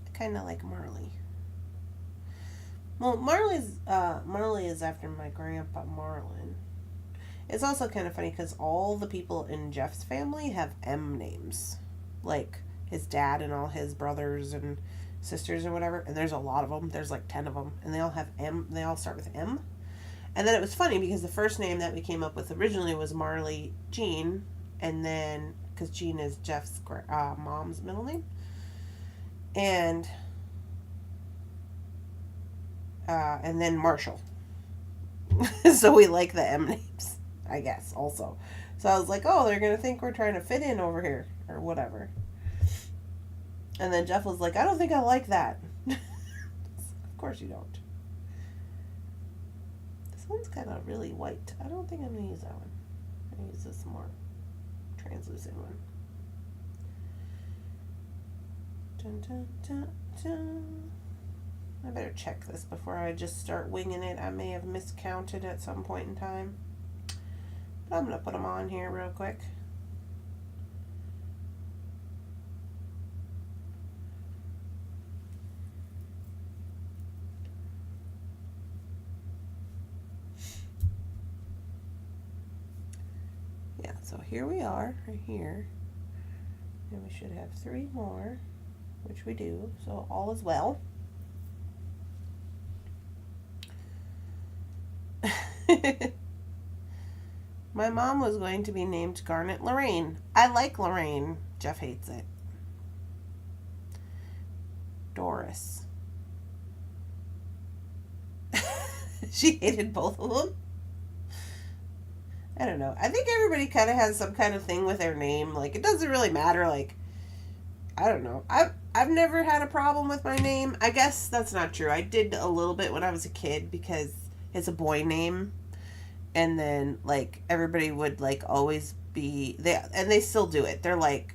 I kind of like Marley. Well, Marley is after my grandpa Marlin. It's also kind of funny because all the people in Jeff's family have M names. Like his dad and all his brothers and sisters or whatever. And there's a lot of them. There's like 10 of them. And they all have M. They all start with M. And then it was funny because the first name that we came up with originally was Marley Jean. And then, because Jean is Jeff's mom's middle name. And then Marshall. So we like the M names, I guess, also. So I was like, oh, they're going to think we're trying to fit in over here, or whatever. And then Jeff was like, I don't think I like that. Of course you don't. This one's kind of really white. I don't think I'm going to use that one. I'm going to use this more translucent one. Dun, dun, dun, dun. I better check this before I just start winging it. I may have miscounted at some point in time. But I'm going to put them on here real quick. Yeah, so here we are, right here. And we should have 3 more, which we do. So all is well. My mom was going to be named Garnet Lorraine. I like Lorraine. Jeff hates it. Doris. She hated both of them. I don't know. I think everybody kind of has some kind of thing with their name. Like, it doesn't really matter. Like, I don't know. I've never had a problem with my name. I guess that's not true. I did a little bit when I was a kid because it's a boy name. And then, like, everybody would, like, always be... They still do it. They're like...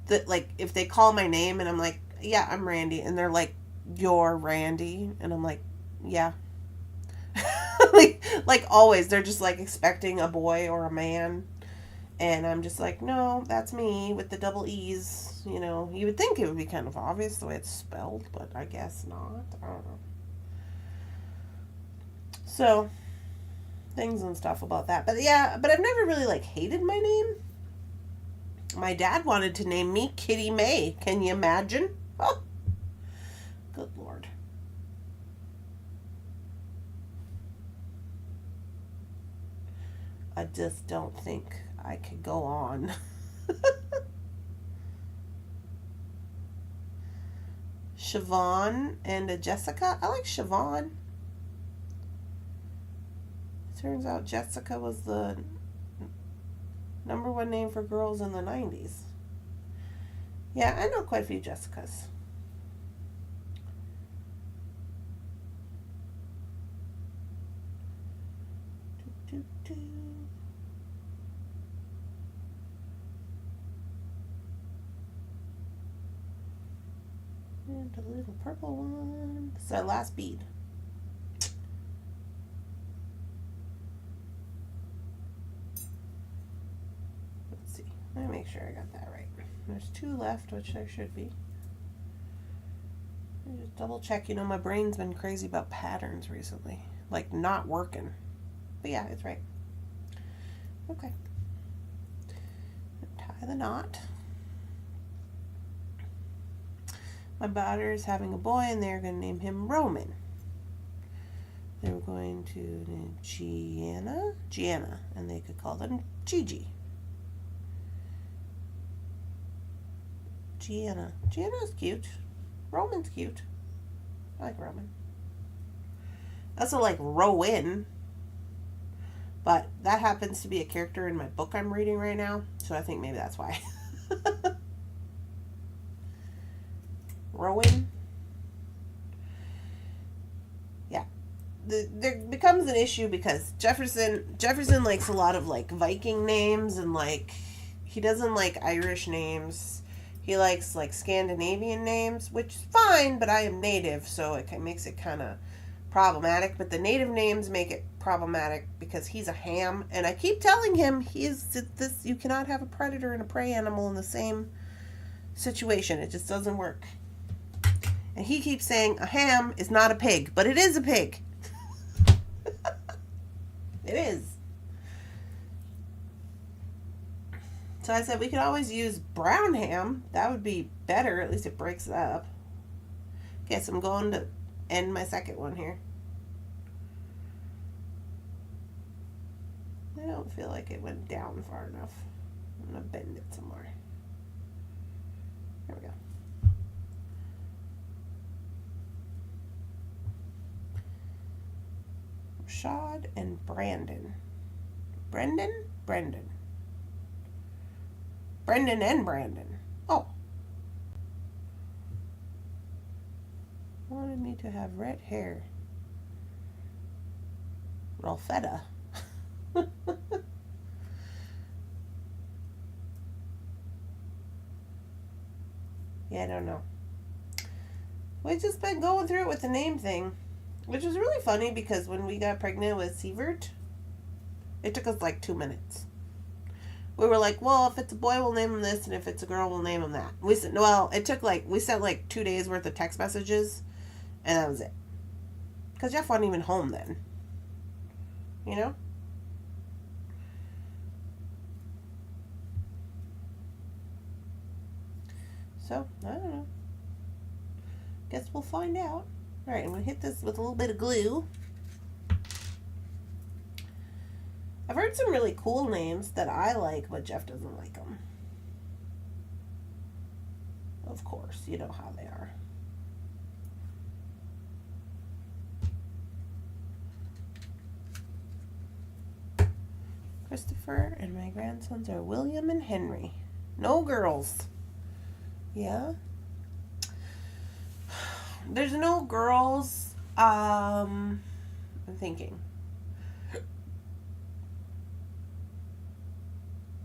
if they call my name and I'm like, yeah, I'm Randy. And they're like, you're Randy. And I'm like, yeah. like, always. They're just, like, expecting a boy or a man. And I'm just like, no, that's me with the double E's. You know, you would think it would be kind of obvious the way it's spelled, but I guess not. I don't know. So, things and stuff about that. But yeah, but I've never really like hated my name. My dad wanted to name me Kitty May. Can you imagine? Oh, good Lord. I just don't think I could go on. Siobhan and a Jessica. I like Siobhan. Turns out Jessica was the #1 name for girls in the 90s. Yeah, I know quite a few Jessicas. And a little purple one. This is our last bead. Let's see. Let me make sure I got that right. There's 2 left, which there should be. Just double check. You know, my brain's been crazy about patterns recently. Like, not working. But yeah, it's right. Okay. Tie the knot. My daughter is having a boy, and they're going to name him Roman. They were going to name Gianna, and they could call them Gigi. Gianna's cute. Roman's cute. I like Roman. I also like Rowan, but that happens to be a character in my book I'm reading right now, so I think maybe that's why. Rowan. Yeah. There becomes an issue because Jefferson likes a lot of like Viking names, and like he doesn't like Irish names. He likes like Scandinavian names, which is fine, but I am native, so it makes it kind of problematic. But the native names make it problematic because he's a ham, and I keep telling him you cannot have a predator and a prey animal in the same situation. It just doesn't work. And he keeps saying a ham is not a pig, but it is a pig. It is. So I said we could always use brown ham. That would be better. At least it breaks it up. Okay, so I'm going to end my second one here. I don't feel like it went down far enough. I'm going to bend it some more. There we go. Rashad and Brandon. Brendan and Brandon. Oh. Wanted me to have red hair. Rolfetta. Yeah, I don't know. We've just been going through it with the name thing. Which was really funny because when we got pregnant with Sievert, it took us like 2 minutes. We were like, well, if it's a boy, we'll name him this, and if it's a girl, we'll name him that. We said, well, it took like, we sent like 2 days worth of text messages, and that was it. Because Jeff wasn't even home then. You know? So, I don't know. Guess we'll find out. Alright, I'm going to hit this with a little bit of glue. I've heard some really cool names that I like, but Jeff doesn't like them. Of course, you know how they are. Christopher and my grandsons are William and Henry. No girls. Yeah. There's no girls. I'm thinking.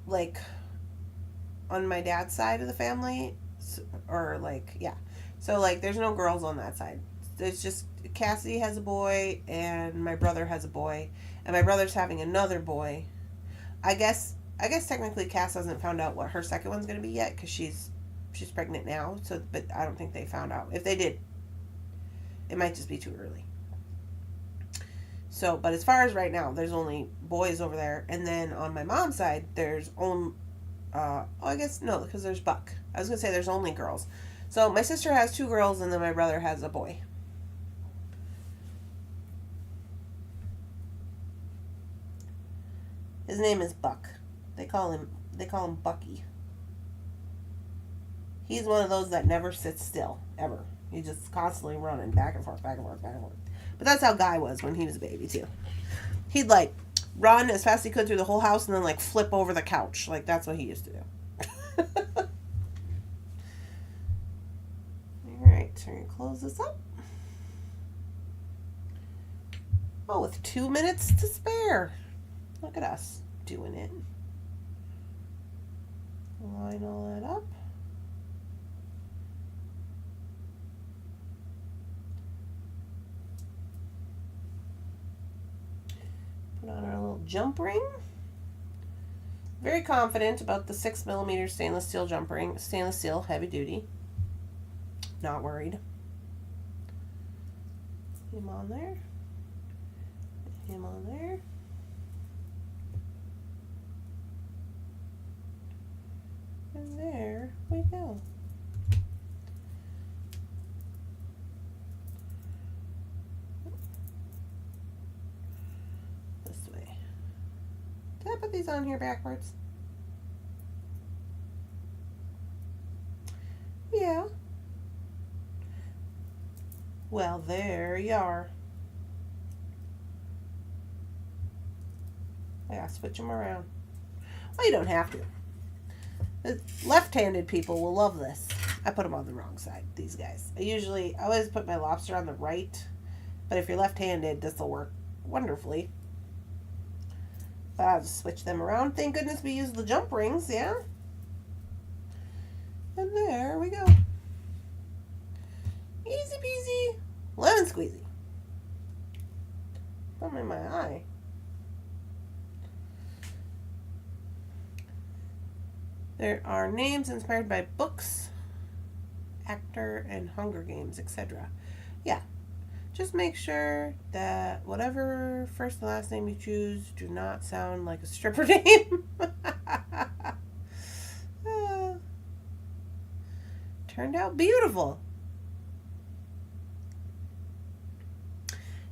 Like, on my dad's side of the family, or like, yeah. So, like, there's no girls on that side. There's just, Cassidy has a boy, and my brother has a boy, and my brother's having another boy. I guess I guess technically Cass hasn't found out what her second one's going to be yet because she's pregnant now. So, but I don't think they found out. If they did, it might just be too early. So, but as far as right now, there's only boys over there, and then on my mom's side, there's only I guess no, because there's Buck. I was gonna say there's only girls. So my sister has 2 girls, and then my brother has a boy. His name is Buck. They call him Bucky. He's one of those that never sits still, ever. He's just constantly running back and forth, back and forth, back and forth. But that's how Guy was when he was a baby too. He'd like run as fast as he could through the whole house and then like flip over the couch. Like that's what he used to do. Alright, so we're going to close this up. Oh, with 2 minutes to spare. Look at us doing it. Line all that up. Put on our little jump ring. Very confident about the 6mm stainless steel jump ring. Stainless steel, heavy duty. Not worried. Him on there. Him on there. And there we go. This way. Did I put these on here backwards? Yeah. Well, there you are. I gotta switch them around. Well, you don't have to. The left-handed people will love this. I put them on the wrong side, these guys. I always put my lobster on the right, but if you're left-handed, this will work wonderfully. But I'll just switch them around. Thank goodness we use the jump rings, yeah? And there we go. Easy peasy, lemon squeezy. Something in my eye. There are names inspired by books, actor, and Hunger Games, etc. Yeah, just make sure that whatever first and last name you choose do not sound like a stripper name. Turned out beautiful.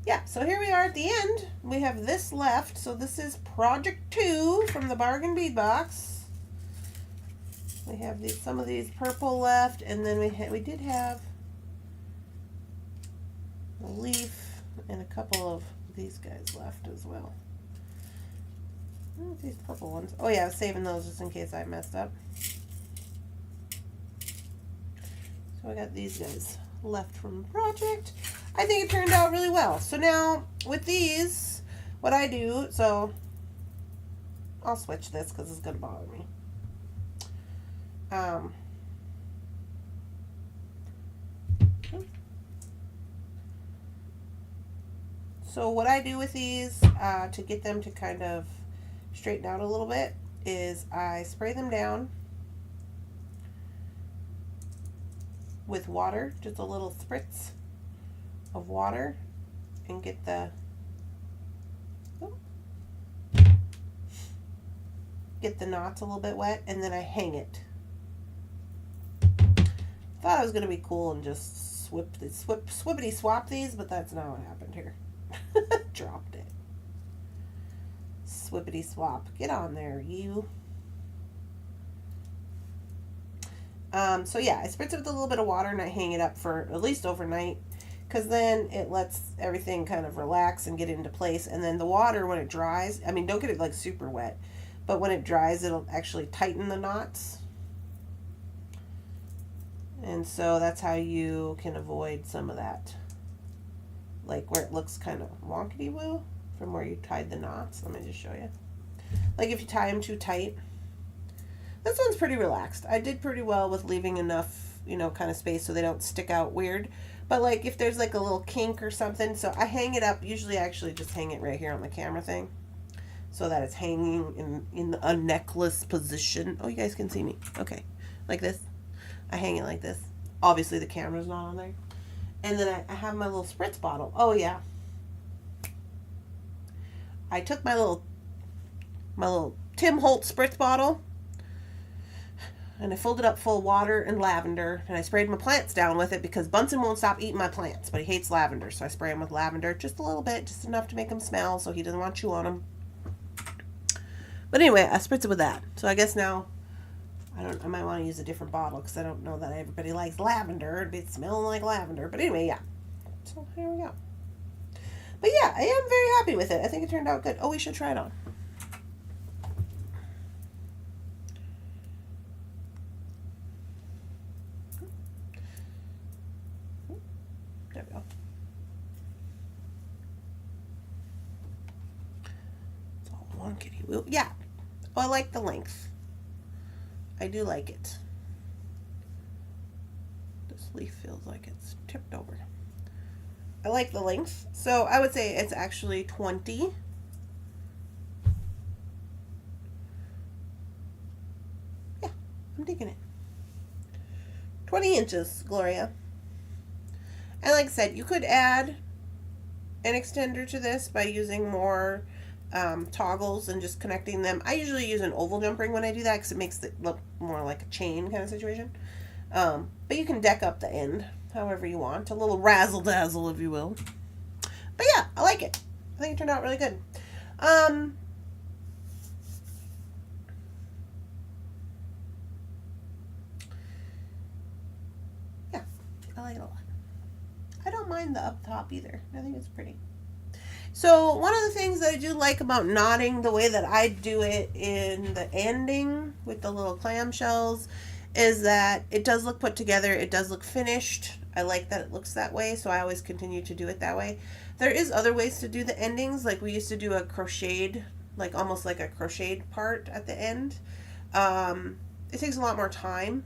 Yeah, so here we are at the end. We have this left. So this is Project 2 from the Bargain Bead Box. We have some of these purple left, and then we did have a leaf and a couple of these guys left as well. These purple ones. Oh yeah, I was saving those just in case I messed up. So I got these guys left from the project. I think it turned out really well. So now with these, what I do, so I'll switch this because it's going to bother me. So what I do with these to get them to kind of straighten out a little bit is I spray them down with water, just a little spritz of water, and get the knots a little bit wet, and then I hang it. Thought I was going to be cool and just swippity swap these, but that's not what happened here. Dropped it. Swippity swap. Get on there, you. So yeah, I spritz it with a little bit of water and I hang it up for at least overnight, because then it lets everything kind of relax and get into place. And then the water, when it dries, I mean, don't get it like super wet, but when it dries, it'll actually tighten the knots. And so that's how you can avoid some of that, like where it looks kind of wonkety-woo from where you tied the knots. Let me just show you. Like if you tie them too tight. This one's pretty relaxed. I did pretty well with leaving enough, kind of space so they don't stick out weird. But like if there's like a little kink or something, so I hang it up. Usually I actually just hang it right here on the camera thing. so that it's hanging in a necklace position. Oh, you guys can see me. Okay. Like this. I hang it like this. Obviously the camera's not on there. And then I have my little spritz bottle. Oh yeah. I took my little Tim Holtz spritz bottle and I filled it up full of water and lavender, and I sprayed my plants down with it because Bunsen won't stop eating my plants, but he hates lavender, so I spray him with lavender just a little bit, just enough to make him smell, so he doesn't want to chew on them. But anyway, I spritz it with that. So I guess now I might want to use a different bottle because I don't know that everybody likes lavender. It'd be smelling like lavender. But anyway, yeah. So here we go. But yeah, I am very happy with it. I think it turned out good. Oh, we should try it on. There we go. It's all one kitty wheel. Yeah. Oh, I like the length. I do like it. This leaf feels like it's tipped over. I like the length. So I would say it's actually 20. Yeah, I'm digging it. 20 inches, Gloria. And like I said, you could add an extender to this by using more toggles and just connecting them. I usually use an oval jump ring when I do that because it makes it look more like a chain kind of situation. But you can deck up the end however you want. A little razzle dazzle, if you will. But yeah, I like it. I think it turned out really good. Yeah, I like it a lot. I don't mind the up top either. I think it's pretty. So one of the things that I do like about knotting the way that I do it in the ending with the little clamshells is that it does look put together. It does look finished. I like that it looks that way, so I always continue to do it that way. There is other ways to do the endings. Like we used to do a crocheted, like almost like a crocheted part at the end. It takes a lot more time,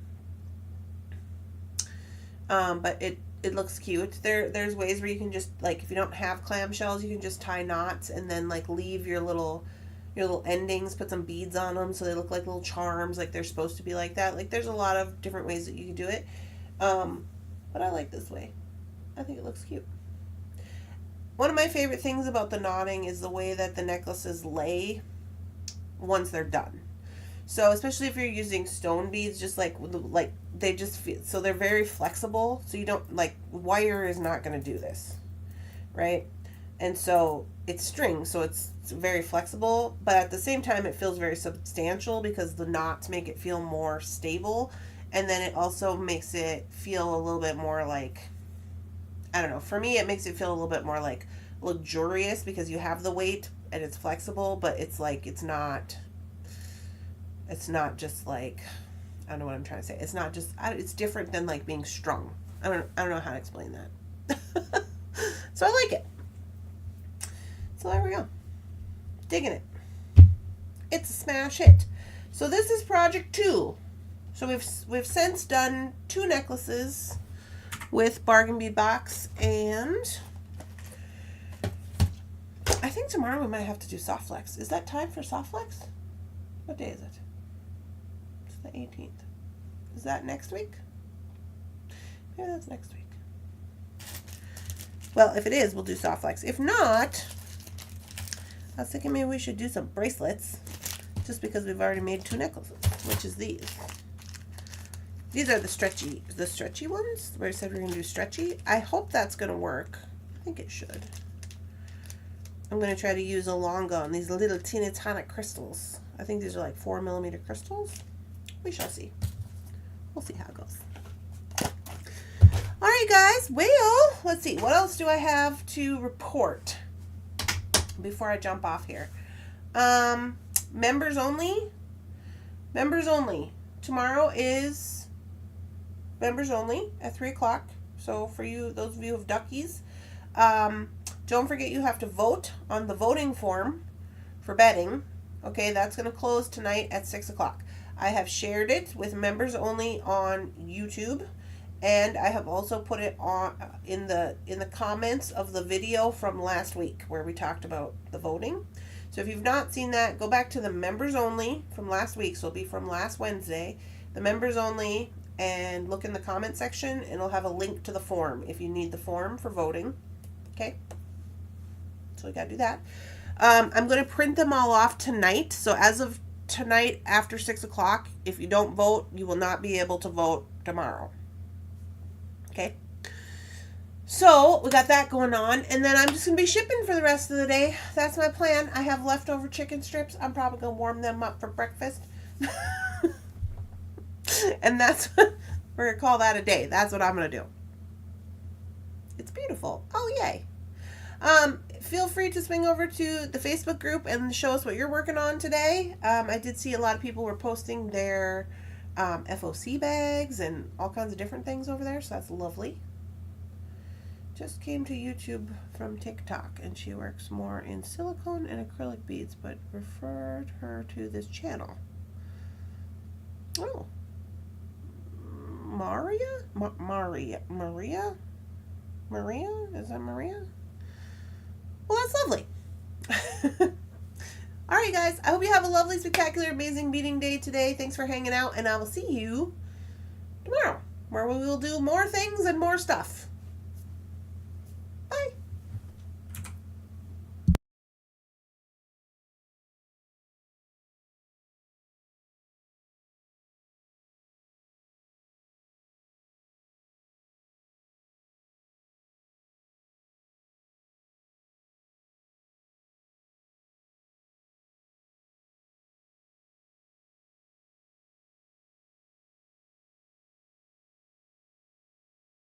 but it looks cute. There's ways where you can just, like, if you don't have clamshells, you can just tie knots and then like leave your little endings, put some beads on them so they look like little charms, like they're supposed to be like that. Like there's a lot of different ways that you can do it. But I like this way. I think it looks cute. One of my favorite things about the knotting is the way that the necklaces lay once they're done. So especially if you're using stone beads, just like they just feel, so they're very flexible. So you don't, like, wire is not going to do this, right? And so it's string, so it's very flexible, but at the same time it feels very substantial because the knots make it feel more stable, and then it also makes it feel a little bit more like, I don't know, for me it makes it feel a little bit more like luxurious because you have the weight and it's flexible, but it's like it's not just like, I don't know what I'm trying to say. It's not just, it's different than like being strung. I don't know how to explain that. So I like it. So there we go. Digging it. It's a smash hit. So this is project 2. So we've since done 2 necklaces with Bargain Bead Box, and I think tomorrow we might have to do soft flex. Is that time for soft flex? What day is it? It's the 18th. Is that next week? Maybe that's next week. Well, if it is, we'll do soft flex. If not, I was thinking maybe we should do some bracelets, just because we've already made 2 necklaces, which is these. These are the stretchy ones, where I said we're going to do stretchy. I hope that's going to work. I think it should. I'm going to try to use a longa on these little teeny tiny crystals. I think these are like 4mm crystals. We shall see. We'll see how it goes. Alright guys, well, let's see. What else do I have to report before I jump off here? Members only. Members only. Tomorrow is members only at 3 o'clock. So for you, those of you with duckies, don't forget you have to vote on the voting form for betting. Okay, that's going to close tonight at 6 o'clock. I have shared it with members only on YouTube, and I have also put it on in the comments of the video from last week where we talked about the voting. So if you've not seen that, go back to the members only from last week. So it'll be from last Wednesday. The members only, and look in the comment section, and it'll have a link to the form if you need the form for voting. Okay? So we got to do that. I'm going to print them all off tonight. So as of tonight after 6 o'clock, if you don't vote, you will not be able to vote tomorrow. Okay? So we got that going on, and then I'm just going to be shipping for the rest of the day. That's my plan. I have leftover chicken strips. I'm probably going to warm them up for breakfast. And that's, we're going to call that a day. That's what I'm going to do. It's beautiful. Oh, yay. Feel free to swing over to the Facebook group and show us what you're working on today. I did see a lot of people were posting their FOC bags and all kinds of different things over there, so that's lovely. Just came to YouTube from TikTok, and she works more in silicone and acrylic beads, but referred her to this channel. Oh. Maria? Maria? Is that Maria? Well, that's lovely. All right, guys. I hope you have a lovely, spectacular, amazing beading day today. Thanks for hanging out, and I will see you tomorrow, where we will do more things and more stuff.